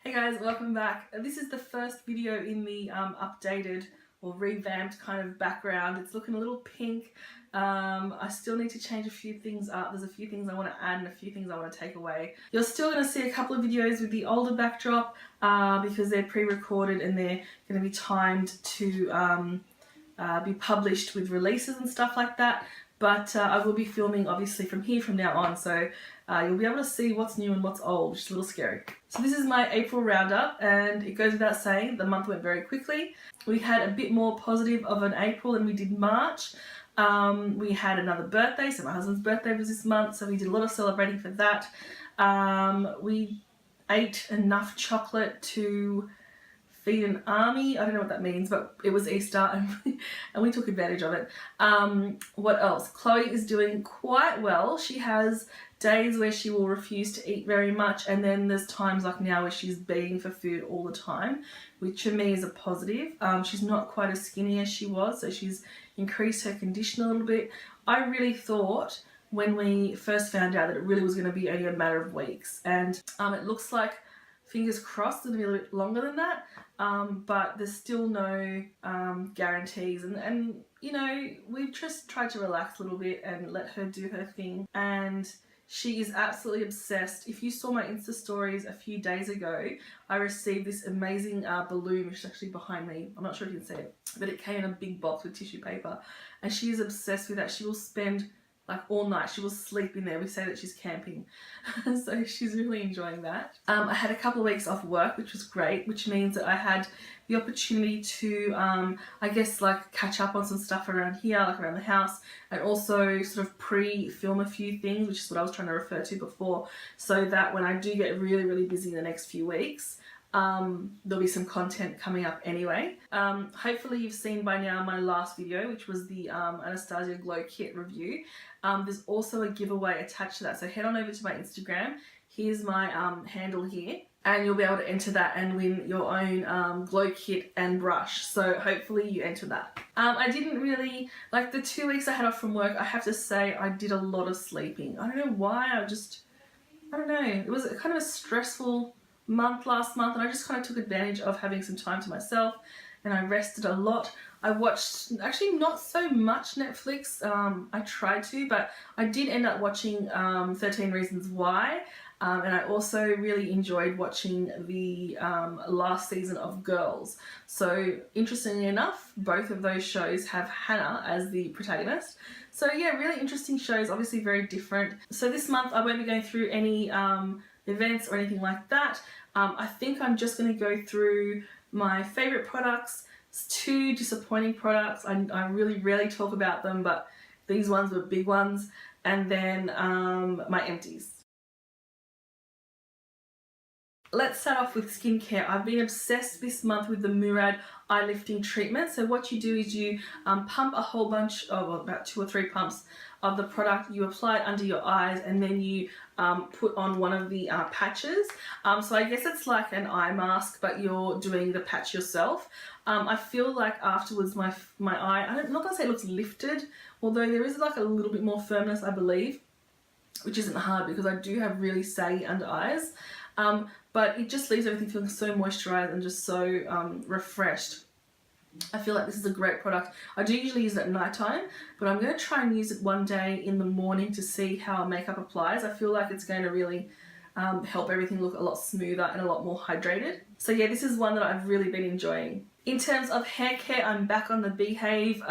Hey guys, welcome back. This is the first video in the updated or revamped kind of background. It's looking a little pink. I still need to change a few things up. There's a few things I want to add and a few things I want to take away. You're still going to see a couple of videos with the older backdrop because they're pre-recorded and they're going to be timed to be published with releases and stuff like that. But I will be filming obviously from here from now on, so you'll be able to see what's new and what's old, which is a little scary. So this is my April roundup, and it goes without saying the month went very quickly. We had a bit more positive of an April than we did March. We had another birthday, so my husband's birthday was this month, so we did a lot of celebrating for that. We ate enough chocolate to feed an army. I don't know what that means, but it was Easter and we took advantage of it. What else? Chloe is doing quite well. She has days where she will refuse to eat very much, and then there's times like now where she's begging for food all the time, which for me is a positive. She's not quite as skinny as she was, so she's increased her condition a little bit. I really thought when we first found out that it really was going to be only a matter of weeks, and it looks like, fingers crossed, it'll be a little bit longer than that, but there's still no guarantees, and you know, we've just tried to relax a little bit and let her do her thing, and she is absolutely obsessed. If you saw my Insta stories a few days ago, I received this amazing balloon, which is actually behind me. I'm not sure if you can see it, but it came in a big box with tissue paper, and she is obsessed with that. She will spend like all night. She will sleep in there. We say that she's camping. So she's really enjoying that. I had a couple of weeks off work, which was great, which means that I had the opportunity to, I guess, like catch up on some stuff around here, like around the house, and also sort of pre-film a few things, which is what I was trying to refer to before, so that when I do get really, really busy in the next few weeks, there'll be some content coming up anyway. Hopefully you've seen by now my last video, which was the Anastasia Glow Kit review. There's also a giveaway attached to that, so head on over to my Instagram. Here's my handle here, and you'll be able to enter that and win your own glow kit and brush. So hopefully you enter that. I didn't really, like the 2 weeks I had off from work, I have to say I did a lot of sleeping. I don't know why, I don't know. It was kind of a stressful month last month, and I just kind of took advantage of having some time to myself, and I rested a lot. I watched actually not so much Netflix. I tried to, but I did end up watching 13 Reasons Why, and I also really enjoyed watching the last season of Girls. So interestingly enough, both of those shows have Hannah as the protagonist. So yeah, really interesting shows, obviously very different. So this month I won't be going through any events or anything like that. I think I'm just going to go through my favorite products, 2 disappointing products. I really rarely talk about them, but these ones were big ones, and then my empties. Let's start off with skincare. I've been obsessed this month with the Murad eye lifting treatment. So what you do is you pump a whole bunch, about 2 or 3 pumps of the product, you apply it under your eyes, and then you put on one of the patches. So I guess it's like an eye mask, but you're doing the patch yourself. I feel like afterwards my eye, I'm not gonna say it looks lifted, although there is like a little bit more firmness, I believe, which isn't hard because I do have really saggy under eyes. But it just leaves everything feeling so moisturized and just so refreshed. I feel like this is a great product. I do usually use it at night time, but I'm going to try and use it one day in the morning to see how makeup applies. I feel like it's going to really help everything look a lot smoother and a lot more hydrated. So yeah, this is one that I've really been enjoying. In terms of hair care, I'm back on the Bhave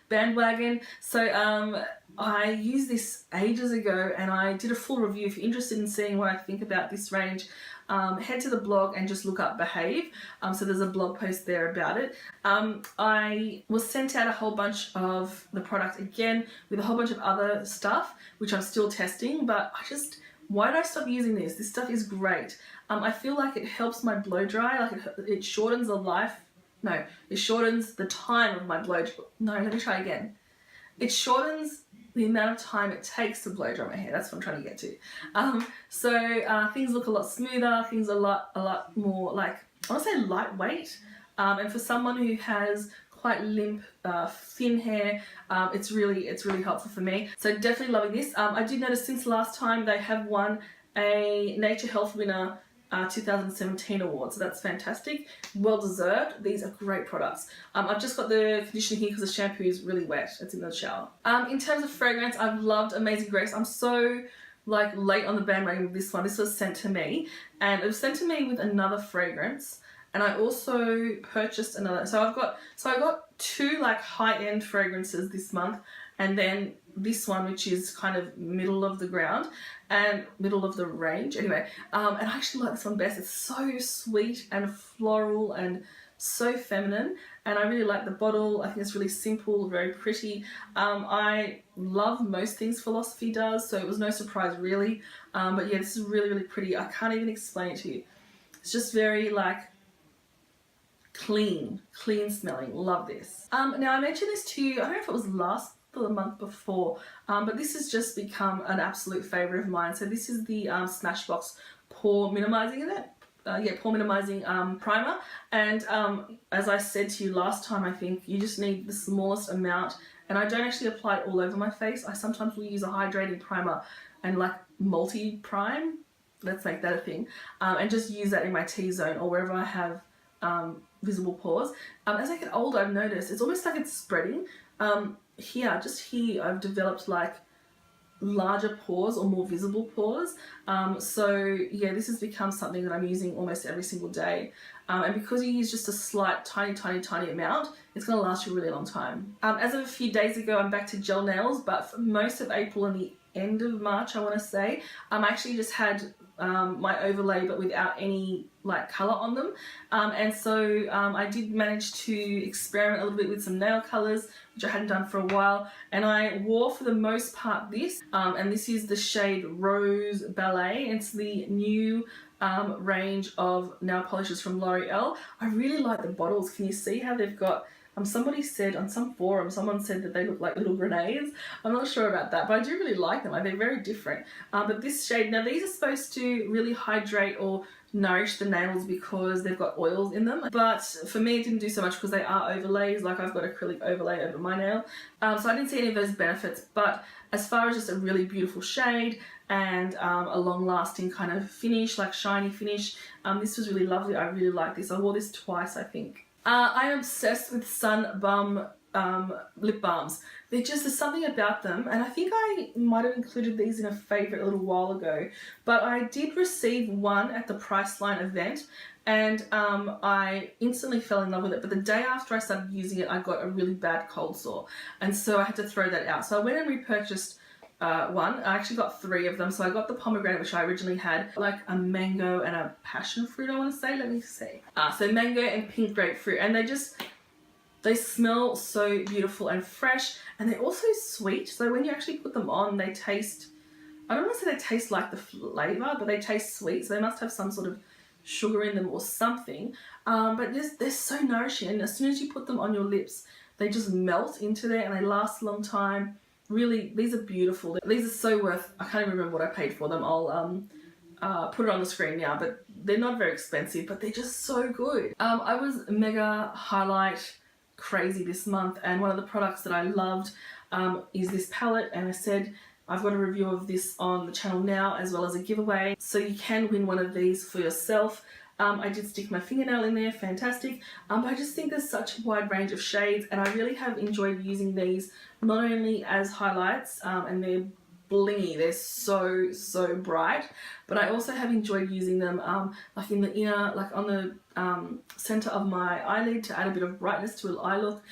bandwagon. So I used this ages ago, and I did a full review. If you're interested in seeing what I think about this range, head to the blog and just look up Bhave. So there's a blog post there about it. I was sent out a whole bunch of the product again with a whole bunch of other stuff, which I'm still testing, but why did I stop using this? This stuff is great. I feel like it helps my blow dry, like it shortens the life. No, it shortens the time of my blow dry. No, let me try again. It shortens the amount of time it takes to blow dry my hair. That's what I'm trying to get to. So things look a lot smoother. Things are a lot more, like, I want to say lightweight. And for someone who has quite limp, thin hair, it's really helpful for me. So definitely loving this. I did notice since last time they have won a Nature Health winner 2017 award, so that's fantastic. Well deserved. These are great products. I've just got the conditioner here because the shampoo is really wet. It's in the shower. In terms of fragrance, I've loved Amazing Grace. I'm so like late on the bandwagon with this one. This was sent to me, and it was sent to me with another fragrance, and I also purchased another. So I got two like high-end fragrances this month, and then this one, which is kind of middle of the ground and middle of the range. Anyway, and I actually like this one best. It's so sweet and floral and so feminine, and I really like the bottle. I think it's really simple, very pretty. I love most things Philosophy does, so it was no surprise really. But yeah, this is really, really pretty. I can't even explain it to you. It's just very like clean smelling. Love this. Now I mentioned this to you, I don't know if it was last or the month before, but this has just become an absolute favourite of mine. So this is the Smashbox Pore Minimizing, is it? Pore Minimizing Primer, and as I said to you last time, I think you just need the smallest amount, and I don't actually apply it all over my face. I sometimes will use a hydrating primer and like multi-prime, let's make that a thing, and just use that in my T-zone or wherever I have visible pores. As I get older, I've noticed it's almost like it's spreading. Just here, I've developed like larger pores or more visible pores. So yeah, this has become something that I'm using almost every single day. And because you use just a slight, tiny amount, it's going to last you a really long time. As of a few days ago, I'm back to gel nails, but for most of April and the end of March, I want to say, I actually just had my overlay but without any like colour on them, and so I did manage to experiment a little bit with some nail colours, which I hadn't done for a while, and I wore for the most part this, and this is the shade Rose Ballet. It's the new range of nail polishes from L'Oreal. I really like the bottles. Can you see how they've got, somebody said on some forum, someone said that they look like little grenades. I'm not sure about that, but I do really like them. They're very different. But this shade, now these are supposed to really hydrate or nourish the nails because they've got oils in them. But for me, it didn't do so much because they are overlays. Like I've got acrylic overlay over my nail. So I didn't see any of those benefits. But as far as just a really beautiful shade and a long-lasting kind of finish, like shiny finish, this was really lovely. I really like this. I wore this twice, I think. I am obsessed with SunBum lip balms. There's something about them, and I think I might have included these in a favourite a little while ago, but I did receive one at the Priceline event, and I instantly fell in love with it. But the day after I started using it, I got a really bad cold sore, and so I had to throw that out. So I went and repurchased one. I actually got 3 of them. So I got the pomegranate, which I originally had, like a mango and a passion fruit, I want to say. Let me see. So mango and pink grapefruit, and they smell so beautiful and fresh, and they're also sweet. So when you actually put them on, they taste, I don't want to say they taste like the flavour, but they taste sweet. So they must have some sort of sugar in them or something. But they're so nourishing, and as soon as you put them on your lips, they just melt into there and they last a long time. Really, these are beautiful. These are so worth, I can't even remember what I paid for them. I'll put it on the screen now, but they're not very expensive, but they're just so good. I was mega highlight crazy this month, and one of the products that I loved is this palette, and I said I've got a review of this on the channel now, as well as a giveaway, so you can win one of these for yourself. I did stick my fingernail in there, fantastic. But I just think there's such a wide range of shades, and I really have enjoyed using these not only as highlights, and they're blingy, they're so bright, but I also have enjoyed using them like in the inner, like on the center of my eyelid to add a bit of brightness to an eye look.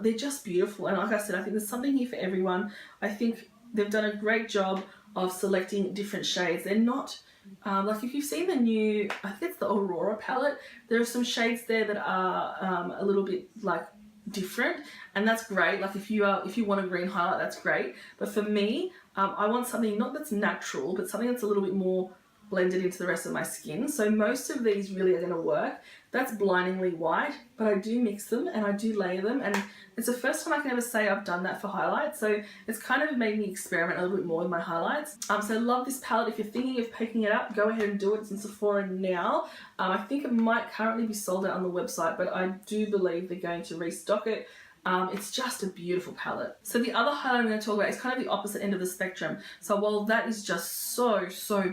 They're just beautiful, and like I said, I think there's something here for everyone. I think they've done a great job of selecting different shades. They're not like, if you've seen the new, I think it's the Aurora palette, there are some shades there that are a little bit like different, and that's great. Like if you want a green highlight, that's great. But for me, I want something not that's natural, but something that's a little bit more blended into the rest of my skin. So most of these really are going to work. That's blindingly white, but I do mix them and I do layer them, and it's the first time I can ever say I've done that for highlights, so it's kind of made me experiment a little bit more with my highlights. So I love this palette. If you're thinking of picking it up, go ahead and do it. It's in Sephora now. I think it might currently be sold out on the website, but I do believe they're going to restock it. It's just a beautiful palette. So the other highlight I'm going to talk about is kind of the opposite end of the spectrum. So while that is just so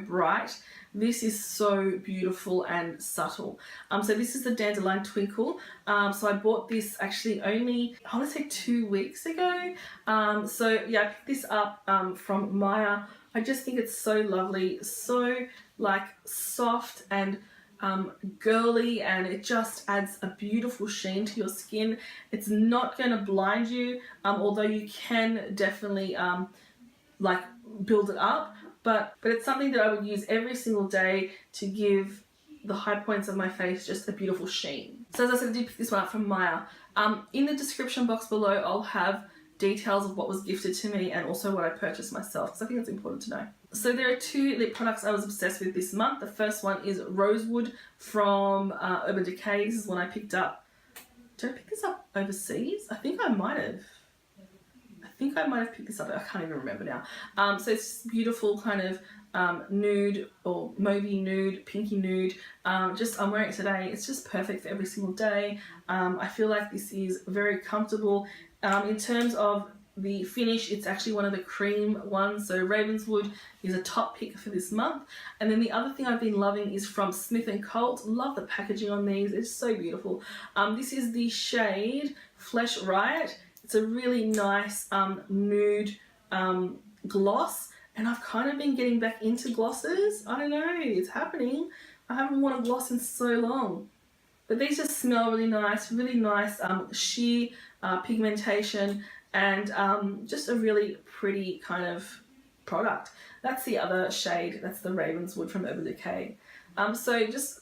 bright, This is so beautiful and subtle. So this is the Dandelion Twinkle. So I bought this actually only, I want to say 2 weeks ago. So yeah, I picked this up from Maya. I just think it's so lovely, so like soft and girly, and it just adds a beautiful sheen to your skin. It's not going to blind you, although you can definitely like build it up, but it's something that I would use every single day to give the high points of my face just a beautiful sheen. So as I said, I did pick this one up from Maya. In the description box below, I'll have details of what was gifted to me and also what I purchased myself, because I think it's important to know. So there are 2 lip products I was obsessed with this month. The first one is Rosewood from Urban Decay. This is one I picked up. Did I pick this up overseas? I think I might have picked this up. I can't even remember now. So it's beautiful kind of nude or mauvey nude, pinky nude. I'm wearing it today. It's just perfect for every single day. I feel like this is very comfortable. In terms of the finish, it's actually one of the cream ones. So Ravenswood is a top pick for this month. And then the other thing I've been loving is from Smith & Colt. Love the packaging on these. It's so beautiful. This is the shade Flesh Riot. It's a really nice nude gloss, and I've kind of been getting back into glosses. I don't know, it's happening. I haven't worn a gloss in so long. But these just smell really nice sheer pigmentation, and just a really pretty kind of product. That's the other shade, that's the Ravenswood from Urban Decay. So just,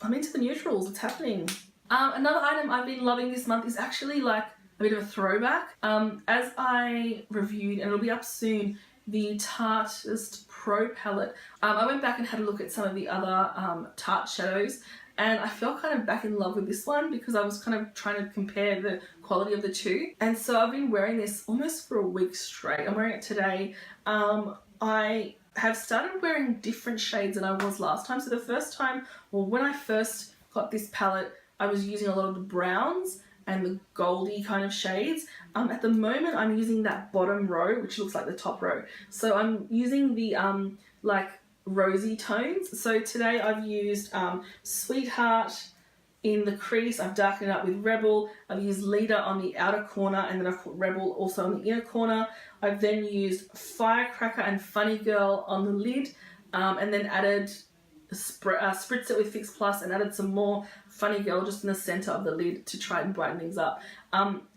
I'm into the neutrals, it's happening. Another item I've been loving this month is actually like a bit of a throwback. As I reviewed, and it'll be up soon, the Tarte Pro palette. I went back and had a look at some of the other Tarte shadows, and I felt kind of back in love with this one because I was kind of trying to compare the quality of the two. And so I've been wearing this almost for a week straight. I'm wearing it today. I have started wearing different shades than I was last time. So the first time, well, when I first got this palette, I was using a lot of the browns and the goldy kind of shades. At the moment, I'm using that bottom row, which looks like the top row. So I'm using the like rosy tones. So today I've used Sweetheart in the crease. I've darkened it up with Rebel. I've used Leader on the outer corner, and then I've put Rebel also on the inner corner. I've then used Firecracker and Funny Girl on the lid, and then added spritz it with Fix Plus and added some more Funny Girl just in the center of the lid to try and brighten things up.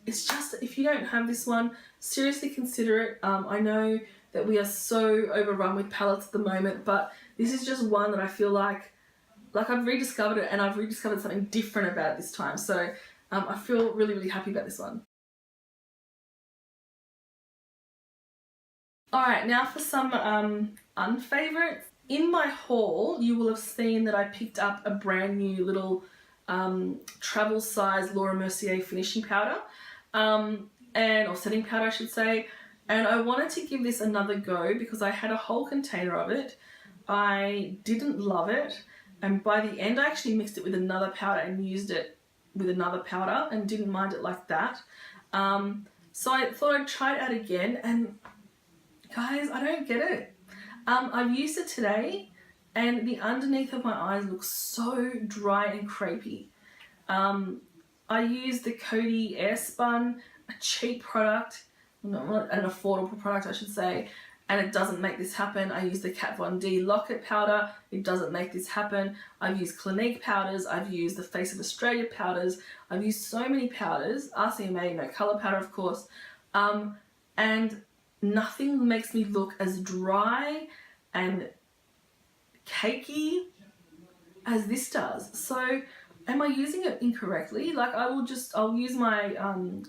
It's just, if you don't have this one, seriously consider it. I know that we are so overrun with palettes at the moment, but this is just one that I feel like I've rediscovered it, and I've rediscovered something different about it this time. So I feel really, really happy about this one. Alright, now for some unfavorites. In my haul, you will have seen that I picked up a brand new little travel size Laura Mercier finishing powder, or setting powder I should say, and I wanted to give this another go because I had a whole container of it. I didn't love it, and by the end I actually mixed it with another powder and used it with another powder and didn't mind it like that. So I thought I'd try it out again, and guys, I don't get it. I've used it today, and the underneath of my eyes looks so dry and crepey. I used the Coty Airspun, a cheap product, not an affordable product I should say, and it doesn't make this happen. I used the Kat Von D Locket powder, it doesn't make this happen. I've used Clinique powders, I've used the Face of Australia powders, I've used so many powders, RCMA, no colour powder of course, and nothing makes me look as dry and cakey as this does. So am I using it incorrectly? Like I'll use my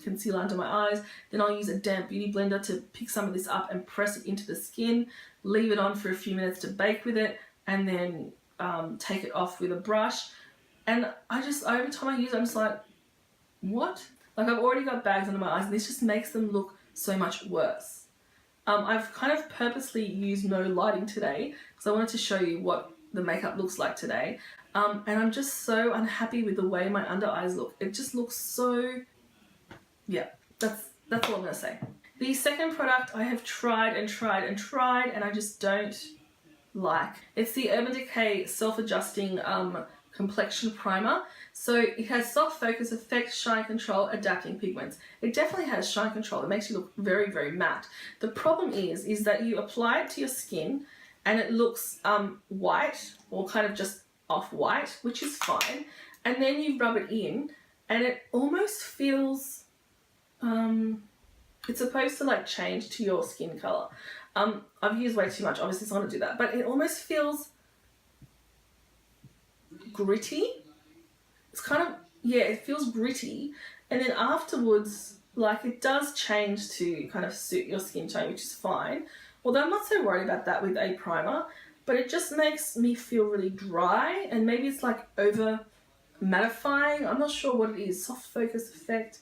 concealer under my eyes, then I'll use a damp beauty blender to pick some of this up and press it into the skin, leave it on for a few minutes to bake with it, and then take it off with a brush. And every time I use it, I'm just like, what? Like I've already got bags under my eyes, and this just makes them look so much worse. I've kind of purposely used no lighting today because I wanted to show you what the makeup looks like today. And I'm just so unhappy with the way my under eyes look. It just looks so, yeah, that's all I'm going to say. The second product I have tried and tried and tried, and I just don't like. It's the Urban Decay Self-Adjusting Complexion Primer. So it has soft focus effect, shine control, adapting pigments. It definitely has shine control. It makes you look very, very matte. The problem is that you apply it to your skin and it looks white or kind of just off-white, which is fine. And then you rub it in and it almost feels, it's supposed to like change to your skin color. I've used way too much, obviously, so I want to do that. But it almost feels gritty. It's kind of, yeah, it feels gritty. And then afterwards, like it does change to kind of suit your skin tone, which is fine. Although I'm not so worried about that with a primer, but it just makes me feel really dry, and maybe it's like over mattifying. I'm not sure what it is. Soft focus effect.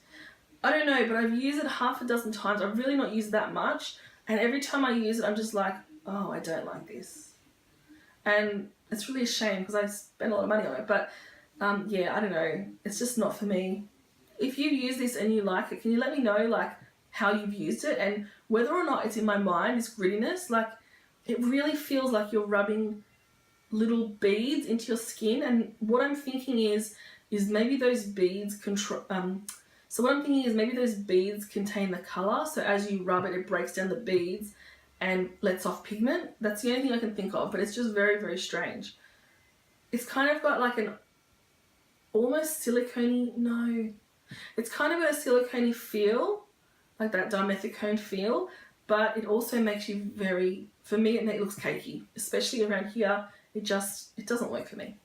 I don't know, but I've used it half a dozen times. I've really not used that much. And every time I use it, I'm just like, oh, I don't like this. And it's really a shame because I spent a lot of money on it. But yeah, I don't know. It's just not for me. If you use this and you like it, can you let me know like how you've used it and whether or not it's in my mind, this grittiness? Like it really feels like you're rubbing little beads into your skin. And what I'm thinking is maybe those beads So what I'm thinking is maybe those beads contain the colour, so as you rub it, it breaks down the beads and lets off pigment. That's the only thing I can think of, but it's just very, very strange. It's kind of got like an almost silicone-y, no. It's kind of got a silicone-y feel, like that dimethicone feel, but it also makes you very, for me it looks cakey, especially around here. It doesn't work for me.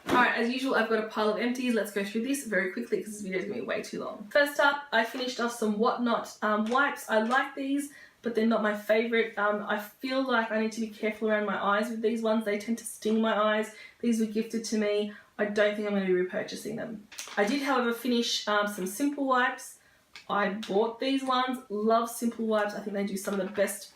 Alright, as usual, I've got a pile of empties. Let's go through this very quickly because this video is going to be way too long. First up, I finished off some Whatnot wipes. I like these, but they're not my favourite. I feel like I need to be careful around my eyes with these ones. They tend to sting my eyes. These were gifted to me. I don't think I'm going to be repurchasing them. I did, however, finish some Simple wipes. I bought these ones. Love Simple wipes. I think they do some of the best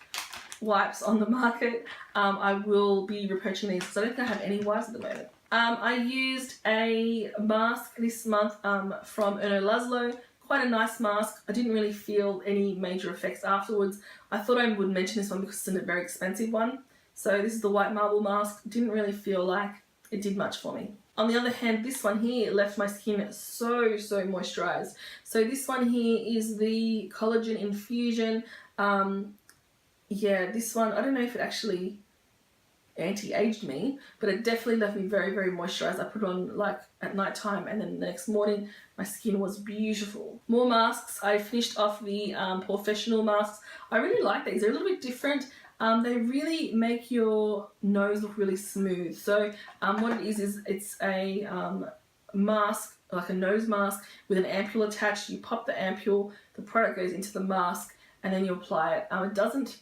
wipes on the market. I will be repurchasing these because I don't think I have any wipes at the moment. I used a mask this month from Erno Laszlo. Quite a nice mask. I didn't really feel any major effects afterwards. I thought I would mention this one because it's a very expensive one. So this is the white marble mask. Didn't really feel like it did much for me. On the other hand, this one here left my skin so moisturized. So this one here is the Collagen Infusion. Yeah, this one, I don't know if it actually anti-aged me, but it definitely left me very moisturized. I put it on like at night time, and then the next morning my skin was beautiful. More masks. I finished off the Professional masks. I really like these. They're a little bit different. They really make your nose look really smooth. So what it is it's a mask, like a nose mask with an ampule attached. You pop the ampule, the product goes into the mask, and then you apply it. It doesn't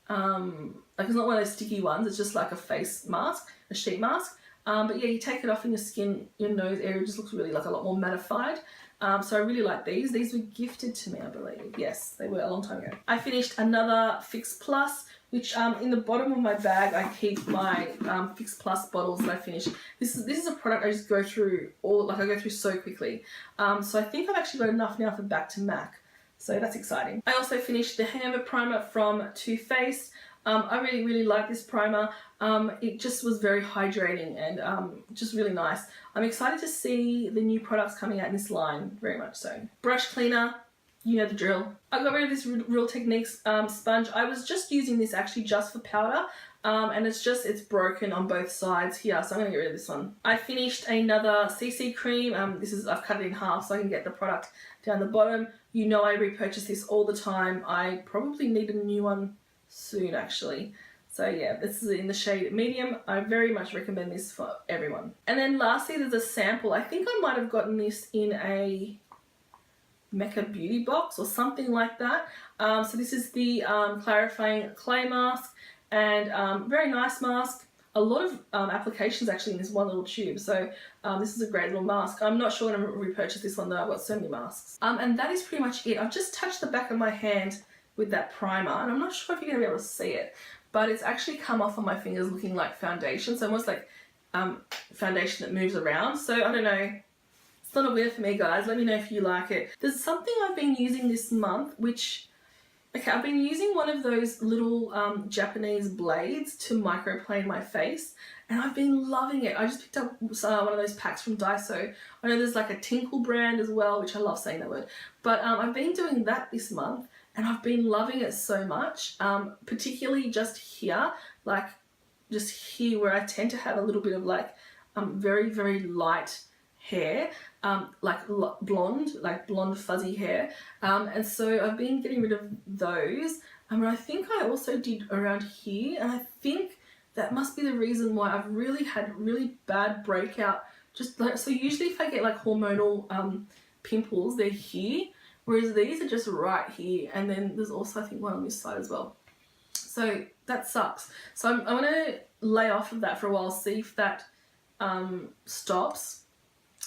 like it's not one of those sticky ones. It's just like a face mask, a sheet mask. But yeah, you take it off in your skin, your nose area just looks really like a lot more mattified. So I really like these. These were gifted to me, I believe. Yes, they were a long time ago. I finished another Fix Plus, which in the bottom of my bag I keep my Fix Plus bottles that I finish. This is a product I just go through I go through so quickly. So I think I've actually got enough now for back to Mac. So that's exciting. I also finished the Hangover Primer from Too Faced. I really like this primer. It just was very hydrating and just really nice. I'm excited to see the new products coming out in this line, very much so. Brush cleaner, you know the drill. I got rid of this Real Techniques sponge. I was just using this actually just for powder. And it's broken on both sides here, so I'm going to get rid of this one. I finished another CC cream. I've cut it in half so I can get the product down the bottom. You know I repurchase this all the time. I probably need a new one soon actually. So yeah, this is in the shade medium. I very much recommend this for everyone. And then lastly, there's a sample. I think I might have gotten this in a Mecca Beauty box or something like that. So this is the clarifying clay mask, and very nice mask. A lot of applications actually in this one little tube, so this is a great little mask. I'm not sure when I'm going to repurchase this one though. I've got so many masks. And that is pretty much it. I've just touched the back of my hand with that primer, and I'm not sure if you're going to be able to see it, but it's actually come off on my fingers looking like foundation, so almost like foundation that moves around. So I don't know. It's not a winner for me, guys. Let me know if you like it. There's something I've been using this month which Okay, I've been using one of those little Japanese blades to microplane my face, and I've been loving it. I just picked up one of those packs from Daiso. I know there's like a Tinkle brand as well, which I love saying that word. But I've been doing that this month, and I've been loving it so much, particularly just here, like just here where I tend to have a little bit of like very, very light hair, like blonde fuzzy hair, and so I've been getting rid of those, and I think I also did around here, and I think that must be the reason why I've really had really bad breakout, just like, so usually if I get like hormonal pimples, they're here, whereas these are just right here, and then there's also I think one on this side as well, so that sucks. So I'm gonna lay off of that for a while, see if that stops,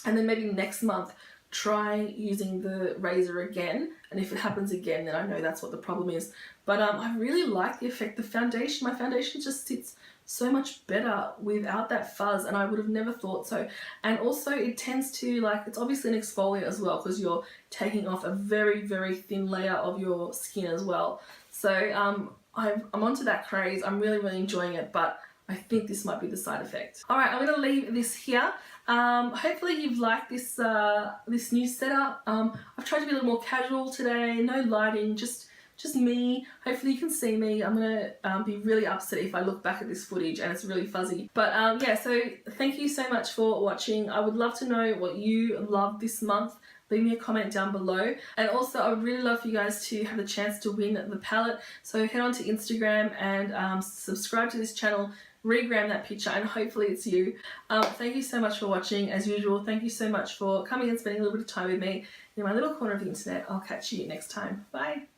and then maybe next month try using the razor again, and if it happens again then I know that's what the problem is. But I really like the effect. The foundation, my foundation just sits so much better without that fuzz, and I would have never thought so. And also it tends to, like, it's obviously an exfoliant as well because you're taking off a very, very thin layer of your skin as well. So I'm onto that craze. I'm really, really enjoying it, but I think this might be the side effect. All right, I'm gonna leave this here. Hopefully you've liked this this new setup. I've tried to be a little more casual today, no lighting, just me. Hopefully you can see me. I'm gonna be really upset if I look back at this footage and it's really fuzzy. But yeah, so thank you so much for watching. I would love to know what you loved this month. Leave me a comment down below, and also I would really love for you guys to have the chance to win the palette. So head on to Instagram and subscribe to this channel, regram that picture, and hopefully it's you. Thank you so much for watching. As usual, thank you so much for coming and spending a little bit of time with me in my little corner of the internet. I'll catch you next time. Bye.